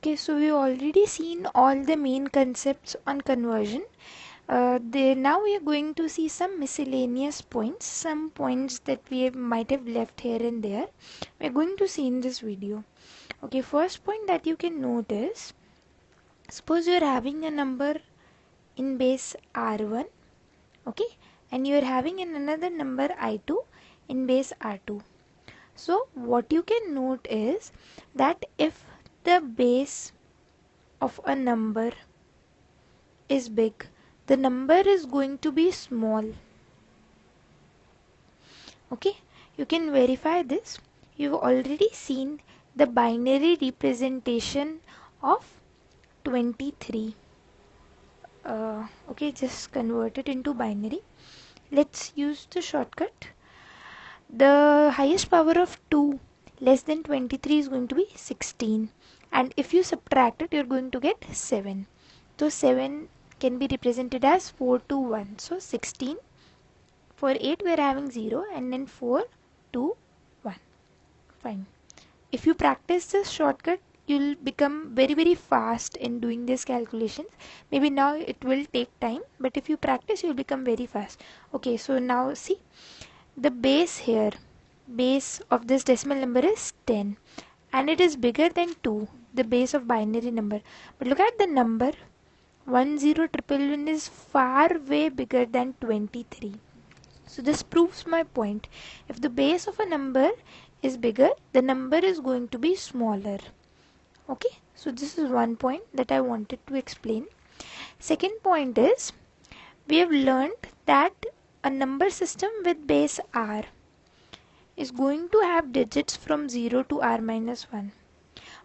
Okay, so we already seen all the main concepts on conversion. Now we are going to see some miscellaneous points, some points that might have left here and there. We are going to see in this video. Okay, first point that you can note is, suppose you are having a number in base R1, okay, and you are having another number I2 in base R2. So what you can note is that if the base of a number is big, the number is going to be small. Okay, you can verify this. You've already seen the binary representation of 23. Okay, just convert it into binary. Let's use the shortcut. The highest power of 2 less than 23 is going to be 16, and if you subtract it, you're going to get 7. So 7 can be represented as 4 to 1. So 16. For 8 we are having 0, and then 4, 2, 1. Fine. If you practice this shortcut, you'll become very fast in doing these calculations. Maybe now it will take time, but if you practice, you'll become very fast. Okay, so now see, the base here, base of this decimal number is 10, and it is bigger than 2, the base of binary number. But look at the number 10111 is far way bigger than 23. So this proves my point. If the base of a number is bigger, the number is going to be smaller. Okay, so this is one point that I wanted to explain. Second point is, we have learned that a number system with base r is going to have digits from 0 to r minus 1.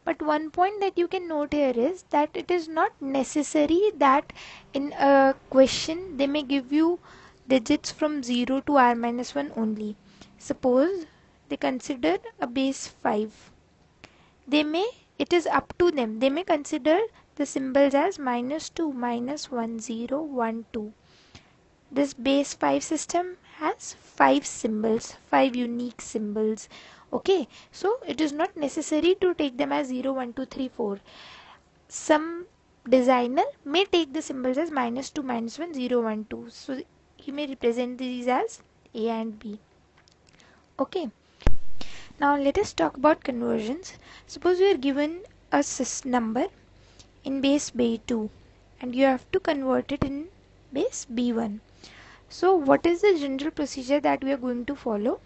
But one point that you can note here is that it is not necessary that in a question they may give you digits from 0 to r minus 1 only. Suppose they consider a base 5. It is up to them. They may consider the symbols as -2, -1, 0, 1, 2. This base 5 system has 5 symbols, 5 unique symbols. Okay, so it is not necessary to take them as 0, 1, 2, 3, 4. Some designer may take the symbols as -2, -1, 0, 1, 2. So he may represent these as A and B. Okay. Now let us talk about conversions. Suppose you are given a number in base B2 and you have to convert it in base B1. So what is the general procedure that we are going to follow?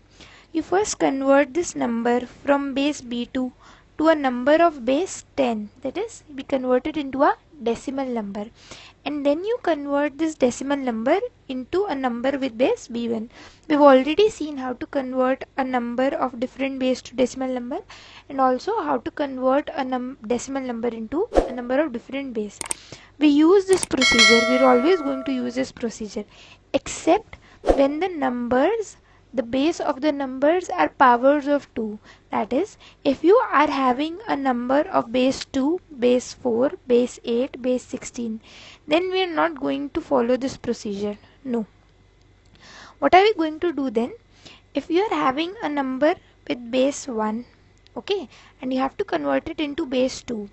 You first convert this number from base B2 to a number of base 10. That is, we convert it into a decimal number. And then you convert this decimal number into a number with base B1. We've already seen how to convert a number of different base to decimal number, and also how to convert a decimal number into a number of different base. We use this procedure. We're always going to use this procedure, except when the base of the numbers are powers of 2. That is, if you are having a number of base 2, base 4, base 8, base 16, then we are not going to follow this procedure. No. What are we going to do then? If you are having a number with base 1, okay, and you have to convert it into base 2,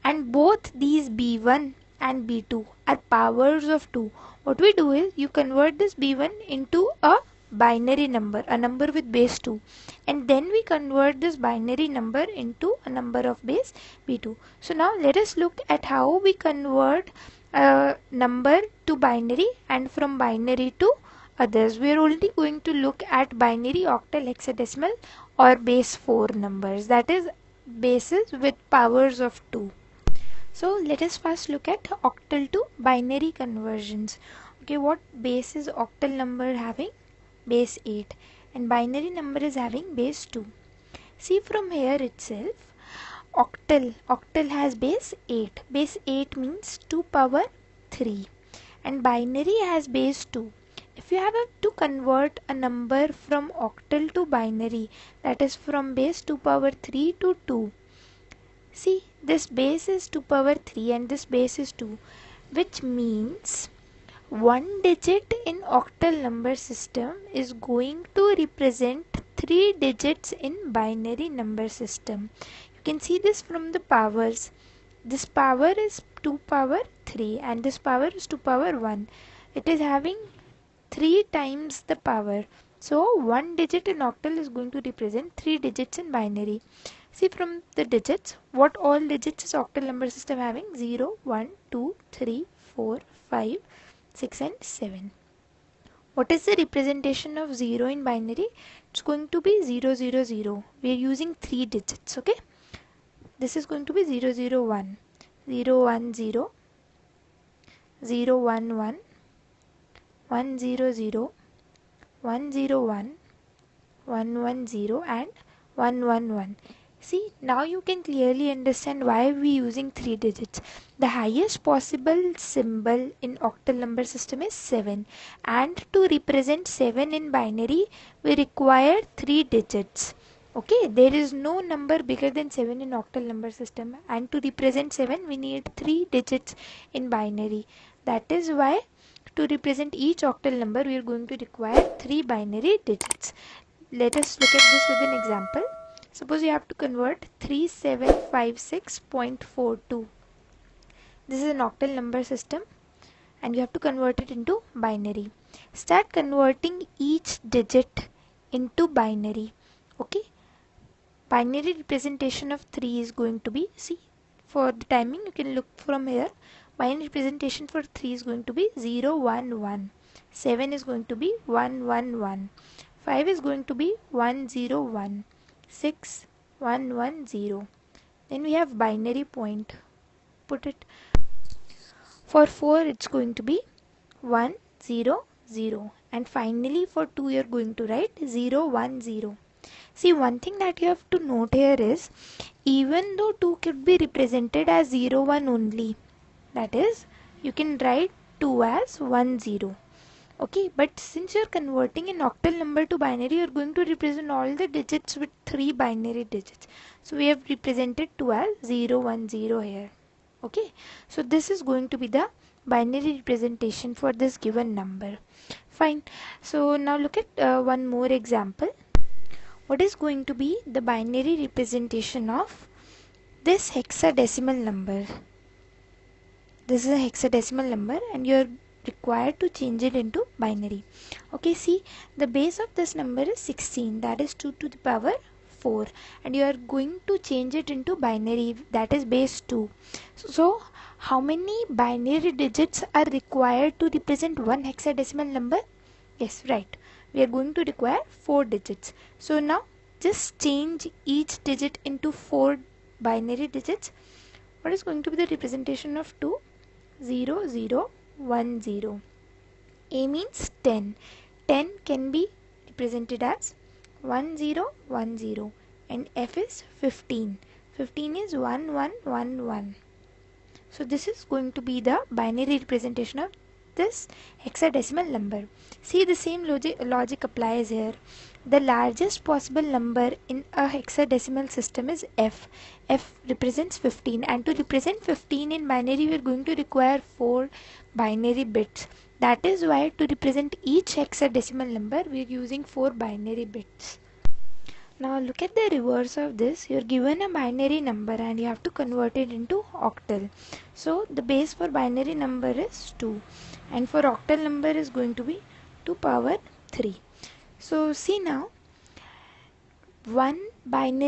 and both these B1 and B2 are powers of 2, what we do is you convert this B1 into a binary number, a number with base 2, and then we convert this binary number into a number of base B2. So now let us look at how we convert a number to binary and from binary to others. We are only going to look at binary, octal, hexadecimal or base 4 numbers, that is bases with powers of 2. So let us first look at octal to binary conversions. Okay, what base is octal number having? Base 8, and binary number is having base 2. See, from here itself, octal has base 8. Base 8 means 2 power 3, and binary has base 2. If you have to convert a number from octal to binary, that is from base 2 power 3 to 2. See, this base is 2 power 3 and this base is 2, which means one digit in octal number system is going to represent 3 digits in binary number system. You can see this from the powers. this power is 2 power 3 and this power is 2 power 1. It is having 3 times the power. So 1 digit in octal is going to represent 3 digits in binary. See from the digits, what all digits is octal number system having? 0, 1, 2, 3, 4, 5, 6 and 7. What is the representation of 0 in binary? It's going to be 0, 0, 0. We are using 3 digits, okay? This is going to be 0, 0, 1, 0, 1, 0, 0, 1, 1, 1, 0, 0, 1, 0, 1, 1, 1, 0 and 1, 1, 1. See, now you can clearly understand why we are using 3 digits. The highest possible symbol in octal number system is 7, and to represent 7 in binary we require 3 digits. Okay, there is no number bigger than 7 in octal number system, and to represent 7 we need 3 digits in binary. That is why to represent each octal number we are going to require 3 binary digits. Let us look at this with an example. Suppose you have to convert 3756.42. This is an octal number system and you have to convert it into binary. Start converting each digit into binary. Okay. Binary representation of 3 is going to be, see, for the timing you can look from here. Binary representation for 3 is going to be 0, 1, 1. 7 is going to be 1, 1, 1. 5 is going to be 1, 0, 1. 6, 1, 1, 0. Then we have binary point. Put it. For 4 it's going to be 1, 0, 0. And finally for 2 you're going to write 0, 1, 0. See, one thing that you have to note here is, even though 2 could be represented as 0, 1 only, that is, you can write 2 as 1, 0. Okay, but since you're converting an octal number to binary, you're going to represent all the digits with 3 binary digits. So we have represented 2 as 0, 1, 0 here. Okay, so this is going to be the binary representation for this given number. Fine. So now look at one more example. What is going to be the binary representation of this hexadecimal number? This is a hexadecimal number and you're required to change it into binary. Okay, see, the base of this number is 16, that is 2 to the power 4, and you are going to change it into binary, that is base 2. So how many binary digits are required to represent one hexadecimal number? Yes, right, we are going to require 4 digits. So now just change each digit into 4 binary digits. What is going to be the representation of 2? 0, 0, 1, 0. A means 10. 10 can be represented as 1, 0, 1, 0. And F is 15. 15 is 1, 1, 1, 1. So this is going to be the binary representation of this hexadecimal number. See, the same logic applies here. The largest possible number in a hexadecimal system is F. F represents 15, and to represent 15 in binary we are going to require 4 binary bits. That is why to represent each hexadecimal number we are using 4 binary bits. Now look at the reverse of this. You are given a binary number and you have to convert it into octal. So the base for binary number is 2, and for octal number is going to be 2 power 3. So see now, one octal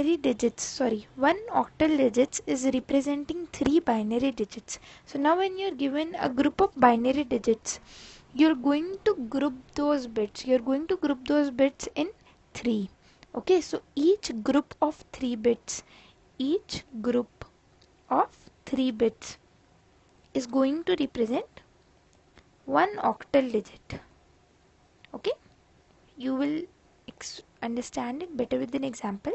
digits is representing 3 binary digits. So now when you are given a group of binary digits, you are going to group those bits. You are going to group those bits in 3. Okay, so each group of 3 bits is going to represent one octal digit. Okay, you will understand it better with an example.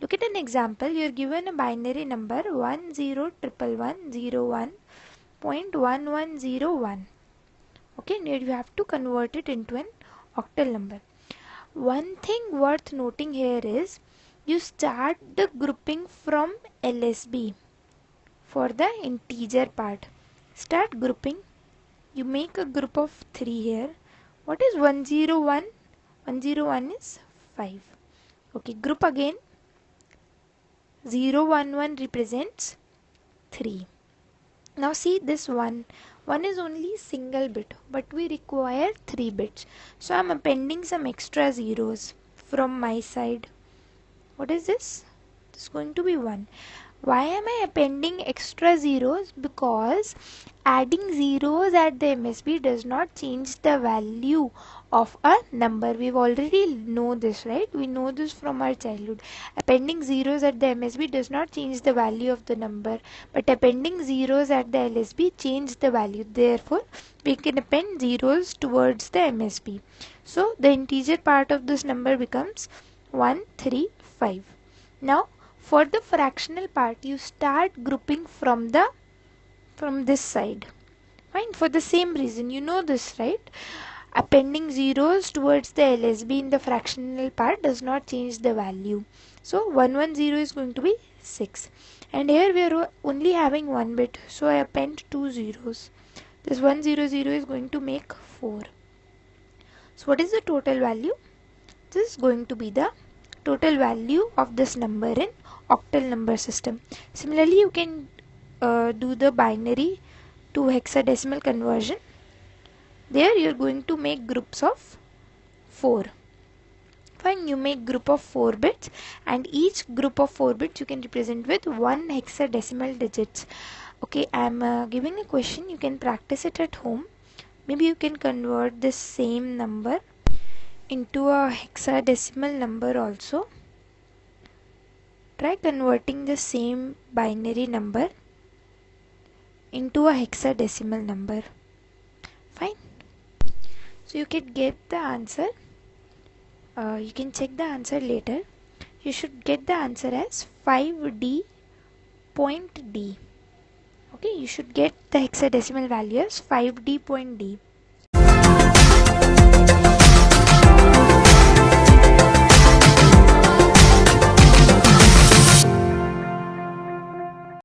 Look at an example. You are given a binary number 101101.1101. Okay, now you have to convert it into an octal number. One thing worth noting here is you start the grouping from LSB for the integer part. Start grouping. You make a group of 3 here. What is 101? 101 is 5. Okay, group again. 011 represents 3. Now see this 1 is only single bit, but we require 3 bits, so I'm appending some extra zeros from my side. What is this? This is going to be 1. Why am I appending extra zeros? Because adding zeros at the MSB does not change the value of a number. We've already know this, right? We know this from our childhood. Appending zeros at the MSB does not change the value of the number, but appending zeros at the LSB change the value. Therefore, we can append zeros towards the MSB. So the integer part of this number becomes 135. Now for the fractional part, you start grouping from this side. Fine, for the same reason, you know this, right? Appending zeros towards the LSB in the fractional part does not change the value. So 110 is going to be 6. And here we are only having 1 bit, so I append 2 zeros. This 100 is going to make 4. So what is the total value? This is going to be the total value of this number in octal number system. Similarly, you can do the binary to hexadecimal conversion. There you are going to make groups of 4. Fine, you make group of 4 bits, and each group of 4 bits you can represent with 1 hexadecimal digits. Okay, I am giving a question. You can practice it at home. Maybe you can convert this same number into a hexadecimal number also. Try converting the same binary number into a hexadecimal number. Fine. So you can get the answer. You can check the answer later. You should get the answer as 5D point D. Okay, you should get the hexadecimal value as 5D point D.